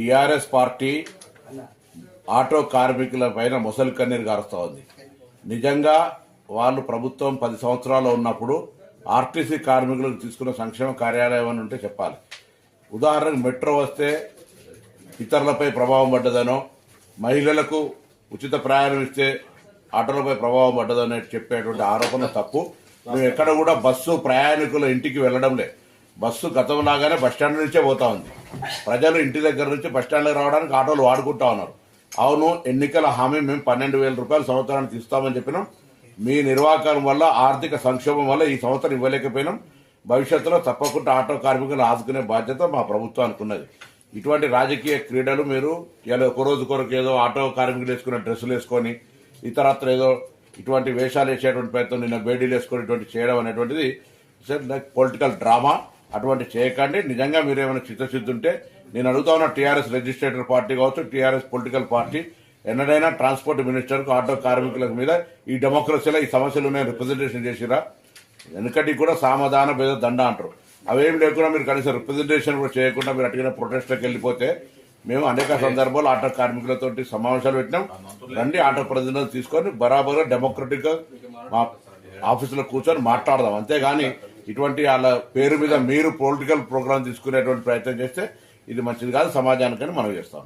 TRS party auto కార్మికుల పైన ముసలి కన్నీరు గారుస్తూ ఉంది. నిజంగా వాళ్ళు ప్రభుత్వం 10 సంవత్సరాలు ఉన్నప్పుడు ఆర్టీసీ కార్మికులకు తీసుకున్న సంక్షేమ కార్యాలయం అని ఉంటే చెప్పాలి. ఉదాహరణకు మెట్రో వస్తే ఇతరులపై ప్రభావం పడ్డదనో, మహిళలకు ఉచిత ప్రయాణం ఇస్తే ఆటోలపై ప్రభావం పడ్డదనే చెప్పేటువంటి ఆరోపణ తప్పు. మేము ఎక్కడ కూడా బస్సు ప్రయాణికుల ఇంటికి వెళ్లడం లేదు. బస్సు గతంలాగానే బస్టాండ్ నుంచే పోతా ఉంది. ప్రజలు ఇంటి దగ్గర నుంచి బస్టాండ్కి రావడానికి ఆటోలు వాడుకుంటా ఉన్నారు. అవును, ఎన్నికల హామీ మేము 12,000 రూపాయలు సంవత్సరానికి ఇస్తామని చెప్పినాం. మీ నిర్వాహకం వల్ల, ఆర్థిక సంక్షోభం వల్ల ఈ సంవత్సరం ఇవ్వలేకపోయినాం. భవిష్యత్తులో తప్పకుండా ఆటో కార్మికులను ఆదుకునే బాధ్యత మా ప్రభుత్వానికి ఉన్నది. ఇటువంటి రాజకీయ క్రీడలు మీరు ఇలా ఒక రోజు కొరకు ఏదో ఆటో కార్మికులు వేసుకున్న డ్రెస్సులు వేసుకొని ఇతరత్ర ఏదో ఇటువంటి వేషాలు వేసేటువంటి ప్రయత్నం, నిన్న బేడీలు వేసుకొని ఇటువంటి చేయడం అనేటువంటిది పొలిటికల్ డ్రామా. అటువంటి చేయకండి. నిజంగా మీరు ఏమైనా చిత్తశుద్ధి ఉంటే నేను అడుగుతా ఉన్న టీఆర్ఎస్ రిజిస్ట్రేటర్ పార్టీ కావచ్చు, టీఆర్ఎస్ పొలిటికల్ పార్టీ ఎన్నడైనా ట్రాన్స్పోర్ట్ మినిస్టర్కు ఆటో కార్మికుల మీద ఈ డెమోక్రసీలో ఈ సమస్యలు రిప్రజెంటేషన్ చేసిరా? వెనుకటి కూడా సామధాన భేద దండ అంటారు. అవేం లేకుండా మీరు కనీసం రిప్రజెంటేషన్ కూడా చేయకుండా మీరు అటుగా ప్రొటెస్ట్కి వెళ్ళిపోతే మేము అనేక సందర్భాలు ఆటో కార్మికులతో సమావేశాలు పెట్టినాం. రండి, ఆటో ప్రతినిధులు తీసుకొని బరాబర్గా డెమోక్రటిక్ గా మా ఆఫీసులో కూర్చొని మాట్లాడదాం. అంతేగాని ఇటువంటి వాళ్ళ పేరు మీద మీరు పొలిటికల్ ప్రోగ్రామ్ తీసుకునేటువంటి ప్రయత్నం చేస్తే ఇది మంచిది కాదు సమాజానికని మనం చేస్తాం.